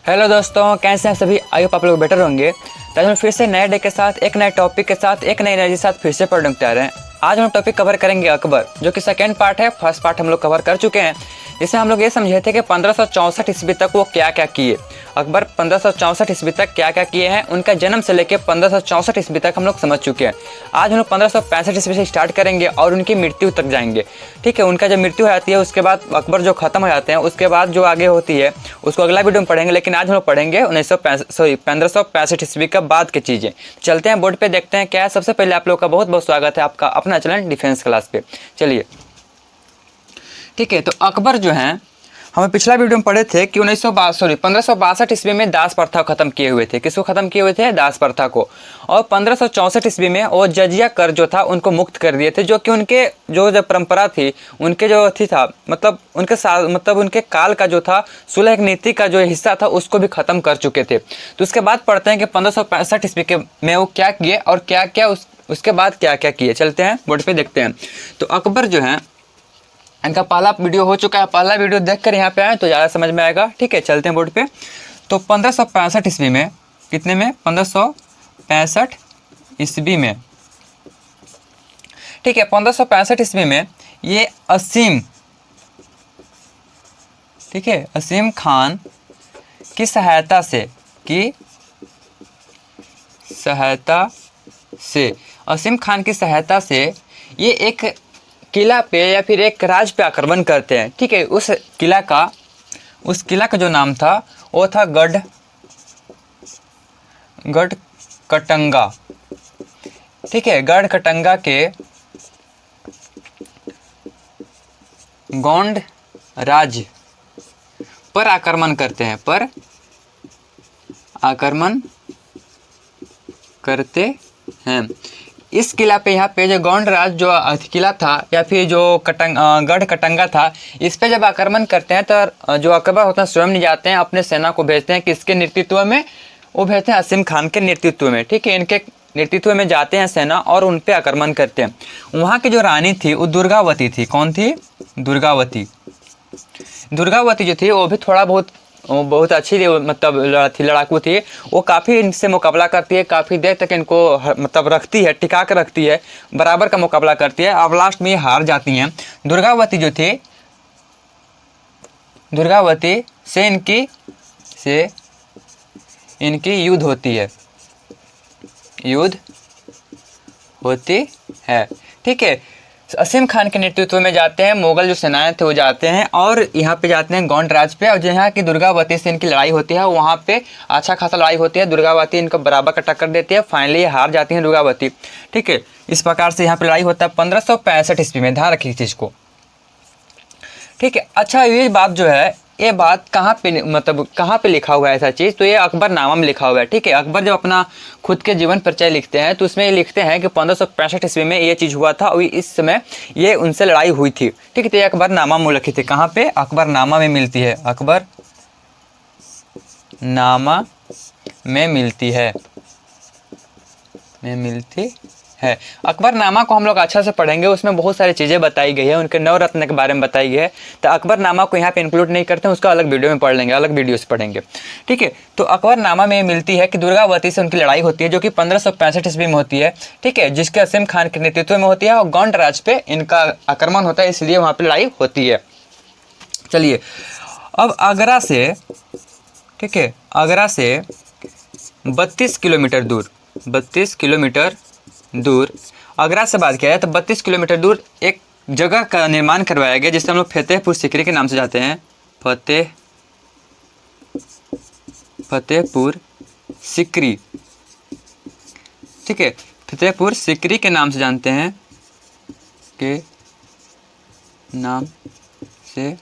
Hello दोस्तों, कैसे हैं सभी। आई होप आप लोग बेटर होंगे। तो आज हम फिर से नए डे के साथ, एक नए टॉपिक के साथ, एक नई एनर्जी के साथ फिर से पढ़ने को तैयार हैं। आज हम टॉपिक कवर करेंगे अकबर, जो कि सेकेंड पार्ट है। फर्स्ट पार्ट हम लोग कवर कर चुके हैं, जिसमें हम लोग ये समझे थे कि 1564 ईस्वी तक वो क्या क्या किए। अकबर 1564 ईस्वी तक क्या क्या किए हैं, उनका जन्म से लेकर 1564 ईस्वी तक हम लोग समझ चुके हैं। आज हम लोग 1565 ईस्वी से स्टार्ट करेंगे और उनकी मृत्यु तक जाएंगे। ठीक है, उनका जब मृत्यु हो जाती है उसके बाद अकबर जो खत्म हो जाते हैं, उसके बाद जो आगे होती है उसको अगला वीडियो में पढ़ेंगे। लेकिन आज हम लोग पढ़ेंगे 1565 ईस्वी का बाद की चीज़ें। चलते हैं बोर्ड पे, देखते हैं क्या है। सबसे पहले आप लोग का बहुत बहुत स्वागत है आपका अपना चैनल डिफेंस क्लास पे। चलिए ठीक है, तो अकबर जो हैं, हमें पिछला वीडियो में पढ़े थे कि 1562 ईस्वी में दास प्रथा खत्म किए हुए थे। किसको खत्म किए हुए थे? दास प्रथा को। और 1564 ईस्वी में वो जजिया कर जो था उनको मुक्त कर दिए थे, जो कि उनके जो परंपरा थी, उनके जो थी था मतलब उनके काल का जो था सुलह नीति का जो हिस्सा था उसको भी खत्म कर चुके थे। तो उसके बाद पढ़ते हैं कि 1565 ईस्वी के में वो क्या किए और क्या क्या उसके बाद क्या क्या किए। चलते हैं बोर्ड पे देखते हैं। तो अकबर जो है, इनका पहला वीडियो हो चुका है। पहला वीडियो देखकर यहाँ पे आए तो ज़्यादा समझ में आएगा। ठीक है, चलते हैं बोर्ड पे। तो 1565 ईस्वी में, कितने में? 1565 ईस्वी में, ठीक है, 1565 ईस्वी में ये असीम, ठीक है, असीम खान की सहायता से असीम खान की सहायता से ये एक किला पे या फिर एक राज पे आक्रमण करते हैं। ठीक है, उस किला का जो नाम था वो था गढ़कटंगा। ठीक है, गढ़कटंगा के गोंड राज पर आक्रमण करते हैं। इस किला पे, यहाँ पे जो गौंड राज जो किला था या फिर जो गढ़ कटंगा था, इस पे जब आक्रमण करते हैं तो जो अकबर होता है स्वयं नहीं जाते हैं, अपने सेना को भेजते हैं। किसके नेतृत्व में? वो भेजते हैं असीम खान के नेतृत्व में। ठीक है, इनके नेतृत्व में जाते हैं सेना और उन पे आक्रमण करते हैं। वहाँ की जो रानी थी वो दुर्गावती थी। कौन थी? दुर्गावती जो थी वो भी थोड़ा बहुत अच्छी मतलब लड़ाकू थी। वो काफ़ी इनसे मुकाबला करती है, काफ़ी देर तक इनको मतलब रखती है, टिका कर रखती है, बराबर का मुकाबला करती है। अब लास्ट में ये हार जाती हैं। दुर्गावती जो थी, दुर्गावती से इनकी युद्ध होती है। ठीक है, असीम खान के नेतृत्व में जाते हैं, मुगल जो सेनाएं थे वो जाते हैं और यहाँ पे जाते हैं गौंड राज पे। और जहाँ की दुर्गावती से इनकी लड़ाई होती है, वहाँ पे अच्छा खासा लड़ाई होती है। दुर्गावती इनको बराबर का टक्कर देती है, फाइनली हार जाती है दुर्गावती। ठीक है, इस प्रकार से यहाँ पे लड़ाई होता है 1565 ईस्वी में। ध्यान रखिए इस चीज़ को। ठीक है, अच्छा, ये बात जो है, ये बात कहाँ पे लिखा हुआ है ऐसा चीज़? तो ये अकबरनामा में लिखा हुआ है। ठीक है, अकबर जब अपना खुद के जीवन परिचय लिखते हैं तो उसमें ये लिखते हैं कि 1565 ईस्वी में ये चीज़ हुआ था और इस समय ये उनसे लड़ाई हुई थी। ठीक है, तो ये अकबरनामा में लिखी थी। कहाँ पे? अकबरनामा में मिलती है। अकबरनामा में मिलती है। अकबरनामा को हम लोग अच्छा से पढ़ेंगे, उसमें बहुत सारी चीज़ें बताई गई है, उनके नवरत्न के बारे में बताई गई है। तो अकबरनामा को यहाँ पे इंक्लूड नहीं करते हैं, उसका अलग वीडियो में पढ़ लेंगे, अलग वीडियो से पढ़ेंगे। ठीक है, तो अकबरनामा में मिलती है कि दुर्गावती से उनकी लड़ाई होती है, जो कि 1565 ईस्वी में होती है। ठीक है, जिसके असीम खान के नेतृत्व में होती है और गौंड राज पे इनका आक्रमण होता है, इसलिए वहाँ पर लड़ाई होती है। चलिए, अब आगरा से, ठीक है, आगरा से 32 किलोमीटर दूर आगरा से बात किया जाए तो 32 किलोमीटर दूर एक जगह का निर्माण करवाया गया, जिसे हम लोग फतेहपुर सीकरी के नाम से जाते हैं। फतेहपुर सीकरी। ठीक है, फतेहपुर सीकरी के नाम से जानते हैं, के नाम से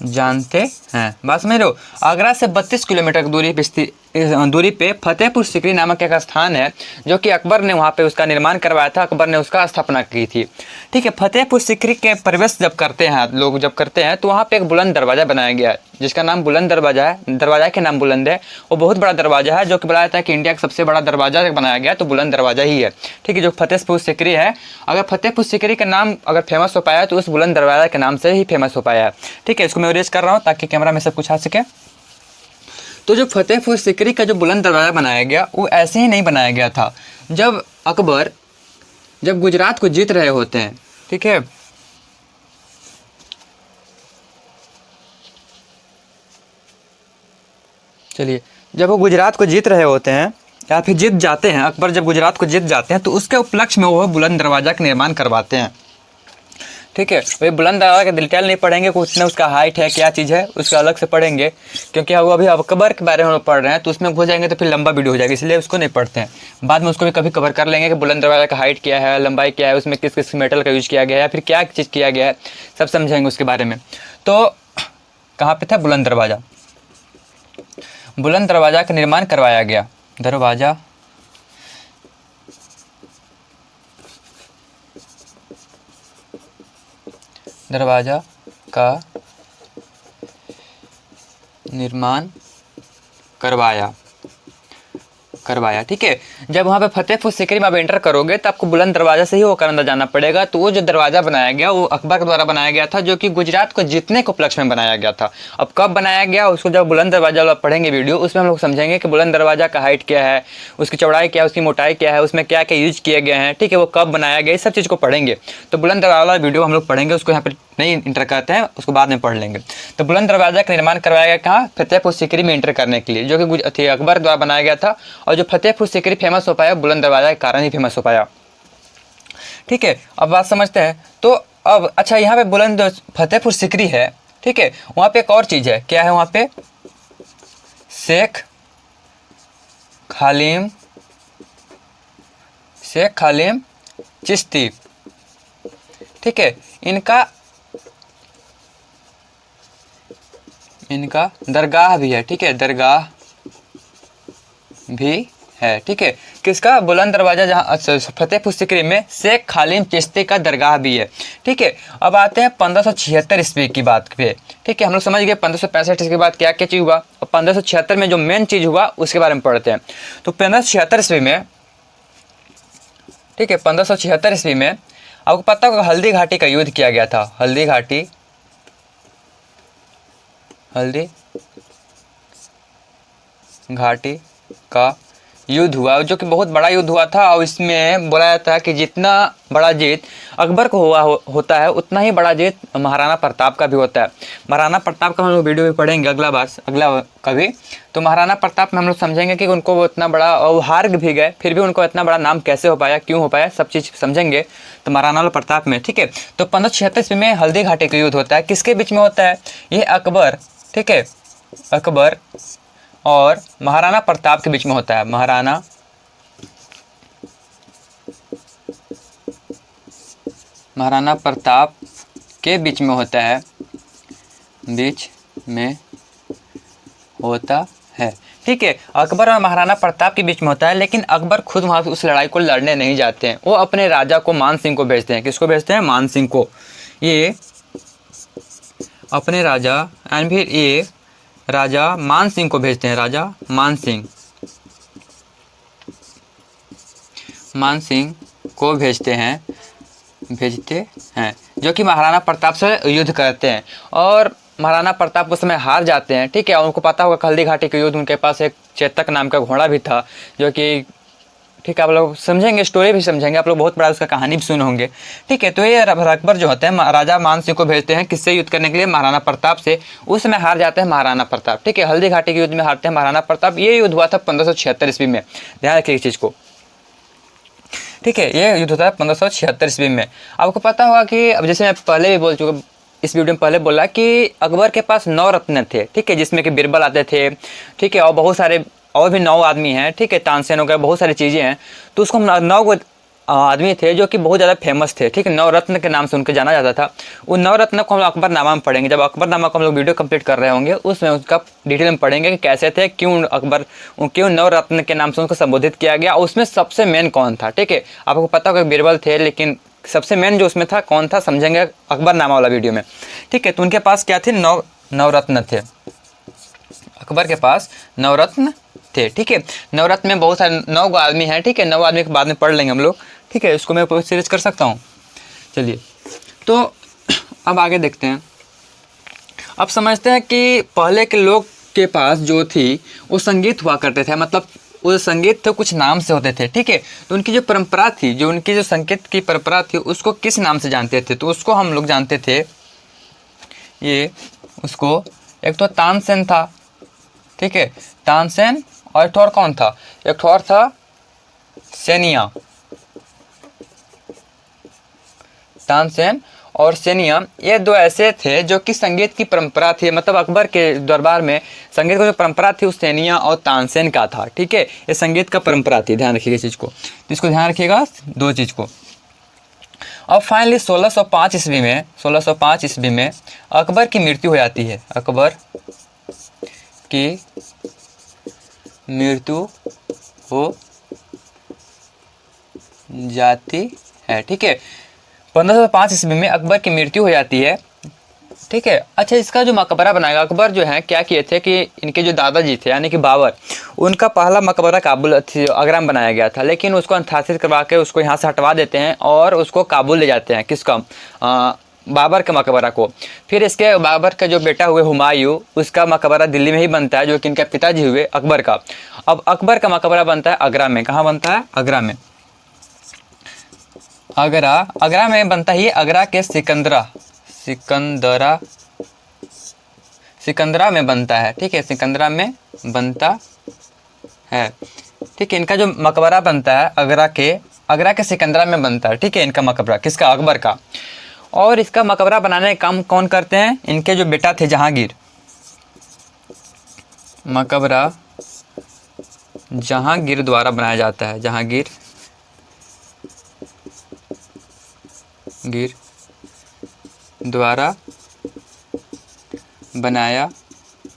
जानते हैं। बात समझ रहे हो? आगरा से 32 किलोमीटर की दूरी पे दूरी पे फतेहपुर सीकरी नामक एक स्थान है जो कि अकबर ने वहाँ पे उसका निर्माण करवाया था, अकबर ने उसका स्थापना की थी। ठीक है, फतेहपुर सीकरी के प्रवेश जब करते हैं लोग जब करते हैं तो वहाँ पे एक बुलंद दरवाज़ा बनाया गया है जिसका नाम बुलंद दरवाज़ा है। दरवाज़ा के नाम बुलंद है, वो बहुत बड़ा दरवाज़ा है जो कि बताया जाता है कि इंडिया का सबसे बड़ा दरवाज़ा बनाया गया तो बुलंद दरवाज़ा ही है। ठीक है, जो फतेहपुर सीकरी है, अगर फतेहपुर सीकरी का नाम अगर फेमस हो पाया है तो उस बुलंद दरवाज़ा के नाम से ही फेमस हो पाया है। ठीक है, इसको मैं रेज कर रहा हूँ ताकि कैमरा में सब कुछ आ सके। तो जो फतेहपुर सीकरी का जो बुलंद दरवाज़ा बनाया गया वो ऐसे ही नहीं बनाया गया था। जब अकबर जब गुजरात को जीत रहे होते हैं, ठीक है, चलिए, जब वो गुजरात को जीत रहे होते हैं या फिर जीत जाते हैं, अकबर जब गुजरात को जीत जाते हैं तो उसके उपलक्ष्य में वो बुलंद दरवाज़ा का निर्माण करवाते हैं। ठीक है, वही बुलंद दरवाज़ा का डिटेल नहीं पढ़ेंगे, कुछ ना उसका हाइट है क्या चीज़ है उसका अलग से पढ़ेंगे, क्योंकि वो अभी अकबर के बारे में पढ़ रहे हैं तो उसमें हो जाएंगे तो फिर लंबा वीडियो हो जाएगा, इसलिए उसको नहीं पढ़ते हैं। बाद में उसको भी कभी कवर कर लेंगे कि बुलंद दरवाज़ा का हाइट क्या है, लंबाई क्या है, उसमें किस किस मेटल का यूज किया गया है या फिर क्या चीज़ किया गया है, सब समझेंगे उसके बारे में। तो कहाँ पर था बुलंद दरवाज़ा? बुलंद दरवाज़ा का निर्माण करवाया गया। दरवाज़ा का निर्माण करवाया। ठीक है, जब वहाँ पे फतेहपुर सीकरी में आप एंटर करोगे तो आपको बुलंद दरवाज़ा से ही होकर अंदर जाना पड़ेगा। तो वो जो दरवाज़ा बनाया गया वो अकबर के द्वारा बनाया गया था जो कि गुजरात को जीतने के उपलक्ष्य में बनाया गया था। अब कब बनाया गया उसको जब बुलंद दरवाज़ा वाला पढ़ेंगे वीडियो उसमें हम लोग समझेंगे कि बुलंद दरवाज़ा का हाइट क्या है, उसकी चौड़ाई क्या है, उसकी मोटाई क्या है, उसमें क्या क्या यूज किए गए हैं। ठीक है, वो कब बनाया गया, इस सब चीज़ को पढ़ेंगे। तो बुलंद दरवाज़ा वाला वीडियो हम लोग पढ़ेंगे, उसको यहाँ पर नहीं इंटर करते हैं, उसको बाद में पढ़ लेंगे। तो बुलंद दरवाज़ा का निर्माण करवाया गया कहाँ? फतेहपुर सीकरी में इंटर करने के लिए, जो कि अकबर द्वारा बनाया गया था। और जो फतेहपुर सीकरी फेमस हो पाया बुलंद दरवाज़ा के कारण ही फेमस हो पाया। ठीक है, अब बात समझते हैं। तो अब अच्छा, यहाँ पे बुलंद फतेहपुर सीकरी है, ठीक है, वहाँ पे एक और चीज़ है, क्या है वहाँ पे? शेख खालिम चिश्ती। ठीक है, इनका दरगाह भी है। ठीक है, दरगाह भी है। ठीक है, किसका? बुलंद दरवाज़ा, जहाँ फतेहपुर सीकरी में शेख खालिम चिश्ती का दरगाह भी है। ठीक है, अब आते हैं 1576 ईस्वी की बात पे। ठीक है, हम लोग समझ गए 1565 ईस्वी के बाद क्या क्या चीज़ हुआ, और 1576 में जो मेन चीज़ हुआ उसके बारे में पढ़ते हैं। तो 1576 ईस्वी में, ठीक है, 1576 ईस्वी में आपको पता होगा हल्दी घाटी का युद्ध किया गया था। हल्दी घाटी का युद्ध हुआ जो कि बहुत बड़ा युद्ध हुआ था। और इसमें बोला जाता है कि जितना बड़ा जीत अकबर को होता है उतना ही बड़ा जीत महाराणा प्रताप का भी होता है। महाराणा प्रताप का हम लोग वीडियो भी पढ़ेंगे अगला कभी। तो महाराणा प्रताप में हम लोग समझेंगे कि उनको वो इतना बड़ा, और हार भी गए फिर भी उनको इतना बड़ा नाम कैसे हो पाया, क्यों हो पाया, सब चीज़ समझेंगे तो महाराणा प्रताप में। ठीक है, तो 1576 ईस्वी में हल्दी घाटी का युद्ध होता है। किसके बीच में होता है? ये अकबर, ठीक है, अकबर और महाराणा प्रताप के बीच में होता है। महाराणा प्रताप के बीच में होता है, ठीक है, अकबर और महाराणा प्रताप के बीच में होता है। लेकिन अकबर खुद वहाँ उस लड़ाई को लड़ने नहीं जाते हैं, वो अपने राजा को मान सिंह को भेजते हैं। किसको भेजते हैं? मान सिंह को। ये अपने राजा एंड फिर ये राजा मान सिंह को भेजते हैं। राजा मान सिंह को भेजते हैं जो कि महाराणा प्रताप से युद्ध करते हैं। और महाराणा प्रताप उस समय हार जाते हैं। ठीक है, उनको पता होगा हल्दी घाटी के युद्ध, उनके पास एक चेतक नाम का घोड़ा भी था जो कि, ठीक है, आप लोग समझेंगे, स्टोरी भी समझेंगे, आप लोग बहुत बड़ा उसका कहानी भी सुने होंगे। ठीक है, तो ये अकबर जो होते हैं राजा मान सिंह को भेजते हैं किससे युद्ध करने के लिए? महाराणा प्रताप से। उस समय हार जाते हैं महाराणा प्रताप। ठीक है, हल्दी घाटी के युद्ध में हारते हैं महाराणा प्रताप। ये युद्ध हुआ था 1576 ईस्वी में, ध्यान रखिए इस चीज़ को। ठीक है, ये युद्ध होता है 1576 ईस्वी में। आपको पता होगा कि अब जैसे मैं पहले भी बोल चुका, इस वीडियो में पहले बोला कि अकबर के पास 9 रत्न थे। ठीक है, जिसमें कि बीरबल आते थे। ठीक है, और बहुत सारे और भी 9 आदमी हैं। ठीक है, तानसेन हो गए, बहुत सारी चीज़ें हैं। तो उसको 9 आदमी थे जो कि बहुत ज़्यादा फेमस थे, ठीक है, नवरत्न के नाम से उनको जाना जाता था। उन नवरत्न को हम लोग अकबरनामा में पढ़ेंगे। जब अकबरनामा को हम लोग वीडियो कंप्लीट कर रहे होंगे उसमें उसका डिटेल में पढ़ेंगे कि कैसे थे, क्यों नवरत्न के नाम से उनको संबोधित किया गया, उसमें सबसे मेन कौन था, ठीक है। आपको पता होगा बीरबल थे, लेकिन सबसे मेन जो उसमें था कौन था समझेंगे अकबरनामा वाला वीडियो में, ठीक है। तो उनके पास क्या थे, नवरत्न थे, अकबर के पास नवरत्न थे, ठीक है। नवरत्न में बहुत सारे 9 आदमी हैं, ठीक है। 9 आदमी के बाद में पढ़ लेंगे हम लोग, ठीक है। इसको मैं सीरीज कर सकता हूँ। चलिए तो अब आगे देखते हैं। अब समझते हैं कि पहले के लोग के पास जो थी वो संगीत हुआ करते थे, मतलब वो संगीत तो कुछ नाम से होते थे, ठीक है। तो उनकी जो परंपरा थी, जो उनकी जो संगीत की परंपरा थी, उसको किस नाम से जानते थे, तो उसको हम लोग जानते थे, ये उसको एक तो तानसेन था, ठीक है, तानसेन, और एक और कौन था, एक और था सेनिया, तानसेन और सेनिया। ये 2 ऐसे थे जो कि संगीत की परंपरा थी, मतलब अकबर के दरबार में संगीत की जो परंपरा थी उस सेनिया और तानसेन का था, ठीक है। ये संगीत का परंपरा थी, ध्यान रखिएगा इस चीज़ को, इसको ध्यान रखिएगा 2 चीज़ को। और फाइनली 1605 ईस्वी में अकबर की मृत्यु हो जाती है, अकबर की मृत्यु हो जाती है, ठीक है। 1505 ईस्वी में अकबर की मृत्यु हो जाती है, ठीक है। अच्छा, इसका जो मकबरा बनाएगा अकबर जो है क्या किए थे कि इनके जो दादाजी थे यानी कि बाबर, उनका पहला मकबरा काबुल आगरा में बनाया गया था, लेकिन उसको अंथासित करवा के उसको यहाँ से हटवा देते हैं और उसको काबुल ले जाते हैं, किसका, बाबर के मकबरा को। फिर इसके बाबर का जो बेटा हुए हुमायूं, उसका मकबरा दिल्ली में ही बनता है, जो कि इनके पिताजी हुए अकबर का। अब अकबर का मकबरा बनता है आगरा में, कहाँ बनता है, आगरा में, आगरा में बनता ही, आगरा के सिकंदरा में बनता है, ठीक है, सिकंदरा में बनता है, ठीक है। इनका जो मकबरा बनता है आगरा के सिकंदरा में बनता है, ठीक है, इनका मकबरा, किसका, अकबर का। और इसका मकबरा बनाने का काम कौन करते हैं, इनके जो बेटा थे जहांगीर, मकबरा जहांगीर द्वारा बनाया जाता है, जहांगीर द्वारा बनाया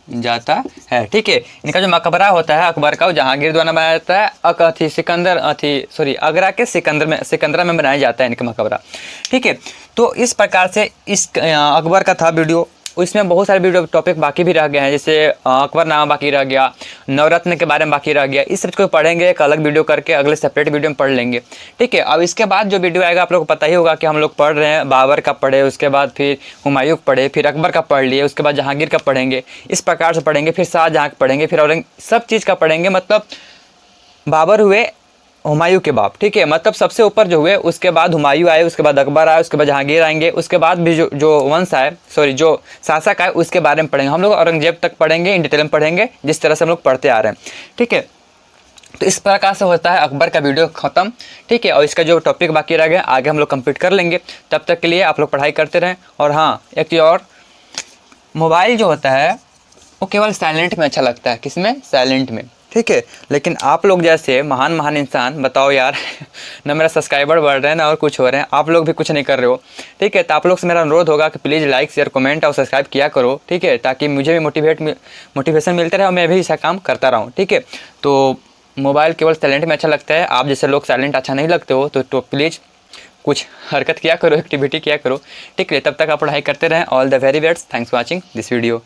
जाता है, ठीक है। इनका जो मकबरा होता है अकबर का, वो जहांगीर द्वारा बनाया जाता है, आगरा के सिकंदरा में बनाया जाता है इनका मकबरा, ठीक है। तो इस प्रकार से इस अकबर का था वीडियो। इसमें बहुत सारे वीडियो टॉपिक बाकी भी रह गए हैं, जैसे अकबरनामा बाकी रह गया, नवरत्न के बारे में बाकी रह गया। इस सब को पढ़ेंगे एक अलग वीडियो करके, अगले सेपरेट वीडियो में पढ़ लेंगे, ठीक है। अब इसके बाद जो वीडियो आएगा आप लोग को पता ही होगा कि हम लोग पढ़ रहे हैं, बाबर का पढ़े, उसके बाद फिर हुमायूं पढ़े, फिर अकबर का पढ़ लिए, उसके बाद जहांगीर का पढ़ेंगे, इस प्रकार से पढ़ेंगे, फिर शाहजहाँ का पढ़ेंगे, फिर औरंगजेब, सब चीज़ का पढ़ेंगे। मतलब बाबर हुए हुमायूं के बाप, ठीक है, मतलब सबसे ऊपर जो हुए, उसके बाद हुमायूं आए, उसके बाद अकबर आए, उसके बाद जहांगीर आएंगे, उसके बाद भी जो वंश आए, जो शासक आए, उसके बारे में पढ़ेंगे हम लोग। औरंगजेब तक पढ़ेंगे, इन डिटेल में पढ़ेंगे, जिस तरह से हम लोग पढ़ते आ रहे हैं, ठीक है। तो इस प्रकार से होता है अकबर का वीडियो ख़त्म, ठीक है। और इसका जो टॉपिक बाकी रह गया आगे हम लोग कंप्लीट कर लेंगे। तब तक के लिए आप लोग पढ़ाई करते रहें। और हाँ, एक चीज़ और, मोबाइल जो होता है वो केवल साइलेंट में अच्छा लगता है, किसमें, साइलेंट में, ठीक है। लेकिन आप लोग जैसे महान इंसान, बताओ यार ना मेरा सब्सक्राइबर बढ़ रहे हैं ना और कुछ हो रहे हैं, आप लोग भी कुछ नहीं कर रहे हो, ठीक है। तो आप लोग से मेरा अनुरोध होगा कि प्लीज़ लाइक, शेयर, कमेंट और सब्सक्राइब किया करो, ठीक है, ताकि मुझे भी मोटिवेशन मिलते रहे और मैं भी ऐसा काम करता रहूँ, ठीक है। तो मोबाइल केवल साइलेंट में अच्छा लगता है। आप जैसे लोग साइलेंट अच्छा नहीं लगते हो तो प्लीज़ कुछ हरकत किया करो, एक्टिविटी किया करो, ठीक है। तब तक आप पढ़ाई करते रहें। All the very best, thanks for watching this video.